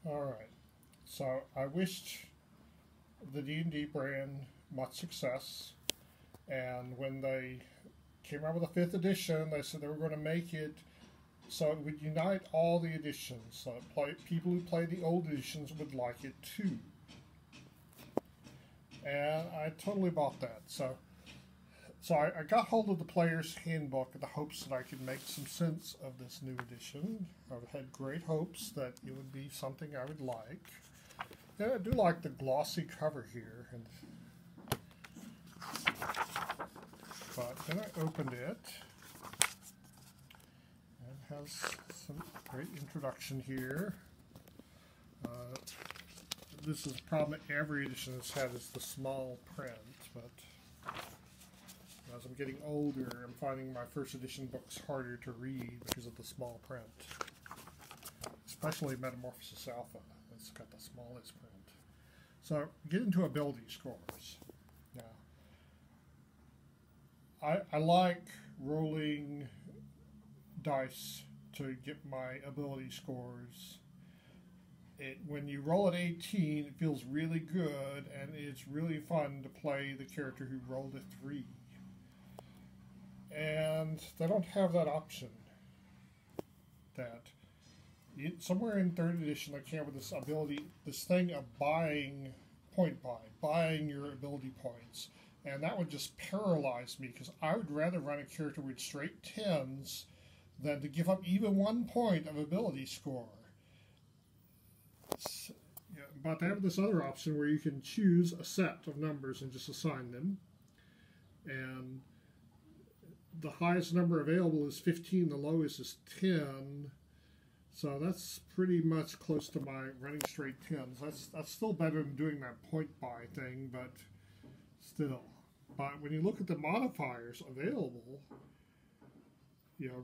Alright, so I wished the D&D brand much success, and when they came out with a 5th edition, they said they were going to make it so it would unite all the editions, so people who play the old editions would like it too. And I totally bought that. So I got hold of the Player's Handbook in the hopes that I could make some sense of this new edition. I had great hopes that it would be something I would like. And I do like the glossy cover here. But then I opened it. And it has some great introduction here. This is a problem that every edition has had, is the small print, but as I'm getting older, I'm finding my first edition books harder to read because of the small print. Especially Metamorphosis Alpha, it's got the smallest print. So, get into ability scores. Now, I like rolling dice to get my ability scores. When you roll at 18, it feels really good, and it's really fun to play the character who rolled a 3. And they don't have that option. Somewhere in 3rd edition, they came up with this ability, this thing of buying your ability points. And that would just paralyze me, because I would rather run a character with straight 10s than to give up even 1 point of ability score. But they have this other option where you can choose a set of numbers and just assign them. And the highest number available is 15, the lowest is 10. So that's pretty much close to my running straight 10s. That's still better than doing that point buy thing, but still. But when you look at the modifiers available,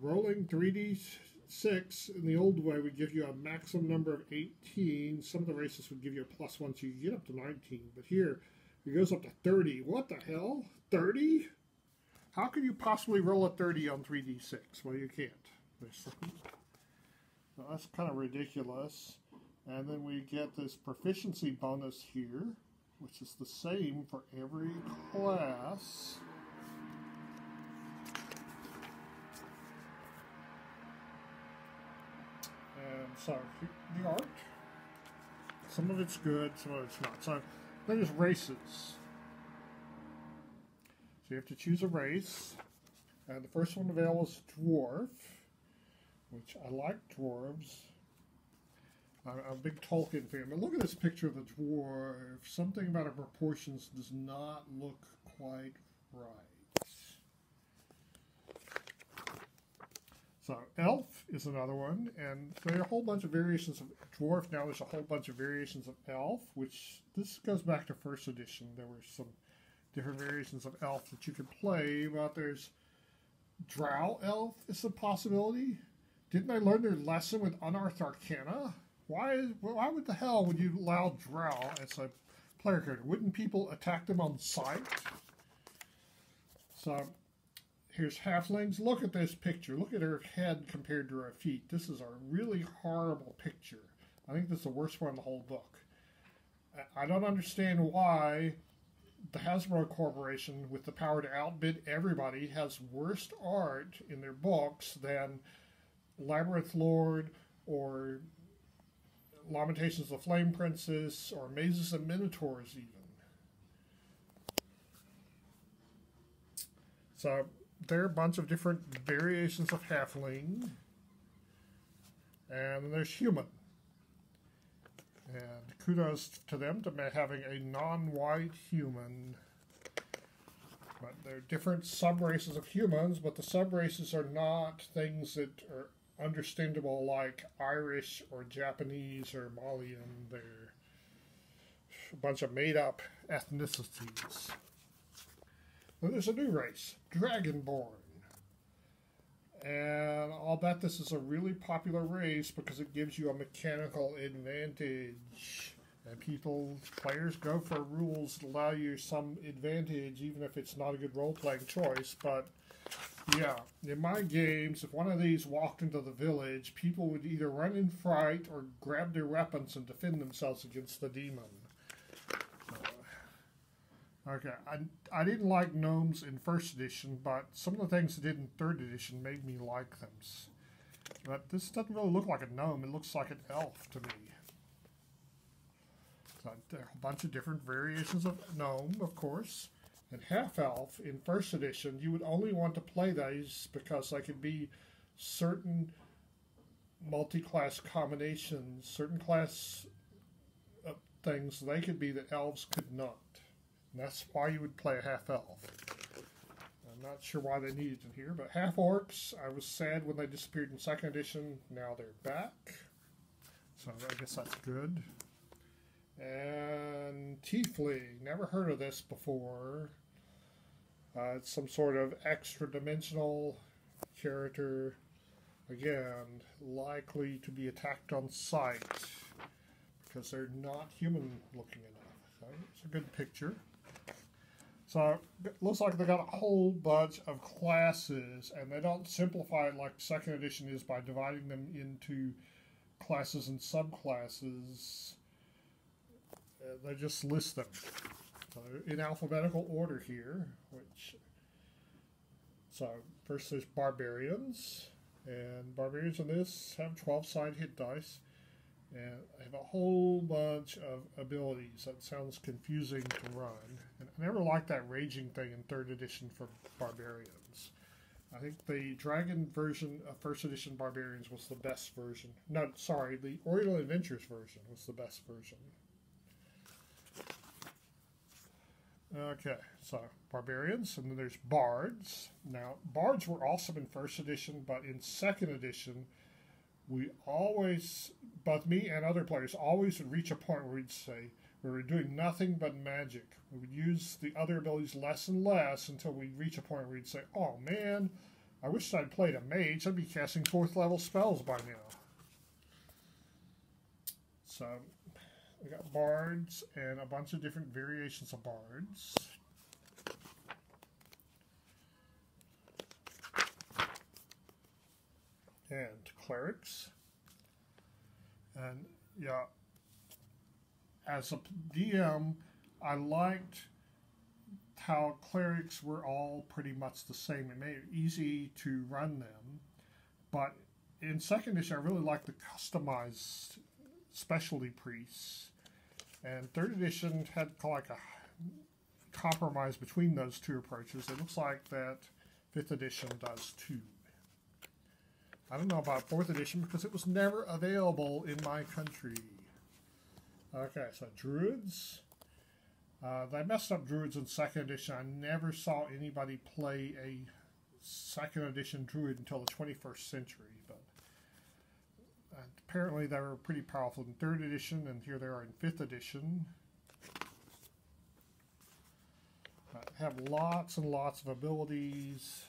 rolling 3d6 in the old way would give you a maximum number of 18. Some of the races would give you a +1, so you get up to 19. But here, it goes up to 30. What the hell? 30? How can you possibly roll a 30 on 3d6? Well, you can't. So that's kind of ridiculous. And then we get this proficiency bonus here, which is the same for every class. And so the art, some of it's good, some of it's not. So then there's races. So you have to choose a race. And the first one available is Dwarf, which I like dwarves. I'm a big Tolkien fan, but look at this picture of the dwarf. Something about her proportions does not look quite right. So elf is another one, and there are a whole bunch of variations of dwarf. Now there's a whole bunch of variations of elf, which this goes back to 1st edition. There were some different variations of elf that you could play, but there's drow elf is a possibility. Didn't I learn their lesson with Unearthed Arcana? Why would the hell would you allow drow as a player character? Wouldn't people attack them on sight? So here's halflings. Look at this picture. Look at her head compared to her feet. This is a really horrible picture. I think this is the worst one in the whole book. I don't understand why the Hasbro Corporation, with the power to outbid everybody, has worse art in their books than Labyrinth Lord or Lamentations of the Flame Princess or Mazes and Minotaurs even. So there are a bunch of different variations of halfling. And then there's human. And kudos to them to having a non-white human. But there are different sub-races of humans, but the sub-races are not things that are understandable like Irish or Japanese or Malian. They're a bunch of made-up ethnicities. Then there's a new race, Dragonborn. And I'll bet this is a really popular race because it gives you a mechanical advantage. And players go for rules that allow you some advantage, even if it's not a good role-playing choice. But Yeah, in my games, if one of these walked into the village, people would either run in fright or grab their weapons and defend themselves against the demon. Okay, I didn't like gnomes in first edition, but some of the things they did in third edition made me like them. But this doesn't really look like a gnome, it looks like an elf to me. So there are a bunch of different variations of gnome, of course. And half-elf in first edition, you would only want to play these because they could be certain multi-class combinations, certain class things they could be that elves could not. And that's why you would play a half-elf. I'm not sure why they needed it in here, but half-orcs, I was sad when they disappeared in second edition. Now they're back. So I guess that's good. And tiefling, never heard of this before. It's some sort of extra-dimensional character. Again, likely to be attacked on sight because they're not human-looking enough. So it's a good picture. So it looks like they got a whole bunch of classes, and they don't simplify it like second edition is by dividing them into classes and subclasses. They just list them in alphabetical order here. So first there's barbarians, and barbarians in this have 12-sided hit dice, and they have a whole bunch of abilities. That sounds confusing to run, and I never liked that raging thing in third edition for barbarians. I think the dragon version of first edition barbarians was the best version. No, sorry, the Oriental Adventures version was the best version. Okay, so barbarians, and then there's bards. Now, bards were awesome in first edition, but in second edition, we always, both me and other players, always would reach a point where we'd say, we were doing nothing but magic. We would use the other abilities less and less until we'd reach a point where we'd say, oh man, I wish I'd played a mage. I'd be casting 4th level spells by now. So we got bards and a bunch of different variations of bards. And clerics. And yeah, as a DM, I liked how clerics were all pretty much the same. It made it easy to run them. But in second edition, I really liked the customized specialty priests. And third edition had like a compromise between those two approaches. It looks like that fifth edition does too. I don't know about fourth edition because it was never available in my country. Okay, so druids. They messed up druids in second edition. I never saw anybody play a second edition druid until the 21st century, but apparently they were pretty powerful in third edition, and here they are in fifth edition. Have lots and lots of abilities.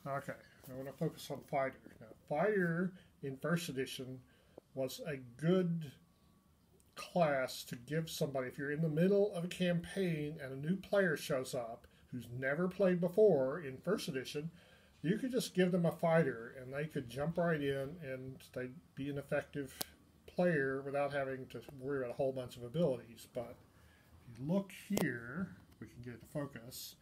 Okay, I want to focus on fighter. Now, fighter in first edition was a good class to give somebody. If you're in the middle of a campaign and a new player shows up who's never played before in first edition, you could just give them a fighter and they could jump right in and they'd be an effective player without having to worry about a whole bunch of abilities. But if you look here, we can get it to focus.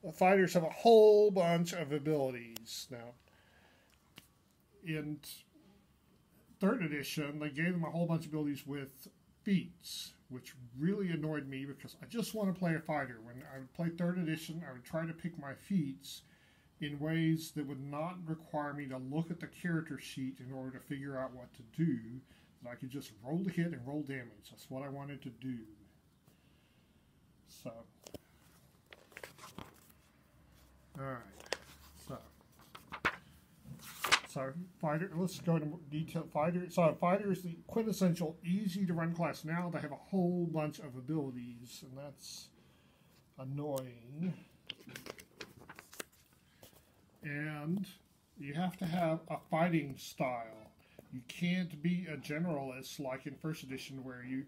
The fighters have a whole bunch of abilities. Now, in third edition, they gave them a whole bunch of abilities with feats, which really annoyed me because I just want to play a fighter. When I would play third edition, I would try to pick my feats in ways that would not require me to look at the character sheet in order to figure out what to do. That I could just roll the hit and roll damage. That's what I wanted to do. So, alright, so fighter, let's go to detail. Fighter, so fighter is the quintessential easy to run class. Now they have a whole bunch of abilities, and that's annoying. And you have to have a fighting style. You can't be a generalist like in first edition where you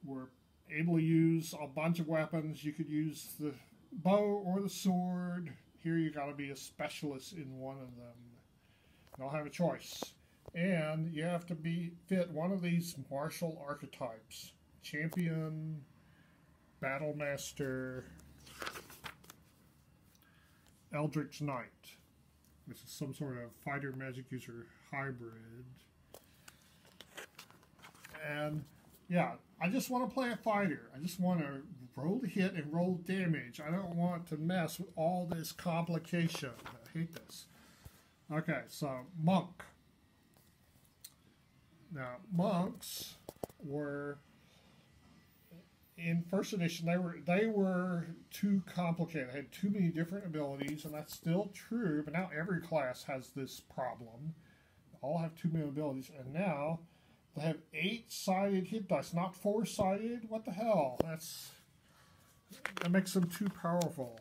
were able to use a bunch of weapons. You could use the bow or the sword. Here you got to be a specialist in one of them. You don't have a choice. And you have to fit one of these martial archetypes. Champion, Battle Master, Eldritch Knight, which is some sort of fighter magic user hybrid. And yeah, I just want to play a fighter. I just want to roll the hit and roll damage. I don't want to mess with all this complication. I hate this. Okay, so monk. Now, monks were in first edition. They were too complicated. They had too many different abilities, and that's still true. But now every class has this problem. They all have too many abilities, and now they have 8-sided hit dice, not 4-sided. What the hell? That makes them too powerful.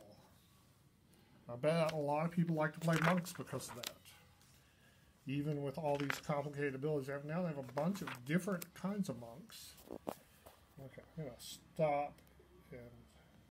I bet a lot of people like to play monks because of that. Even with all these complicated abilities, now they have a bunch of different kinds of monks. Okay, I'm going to stop and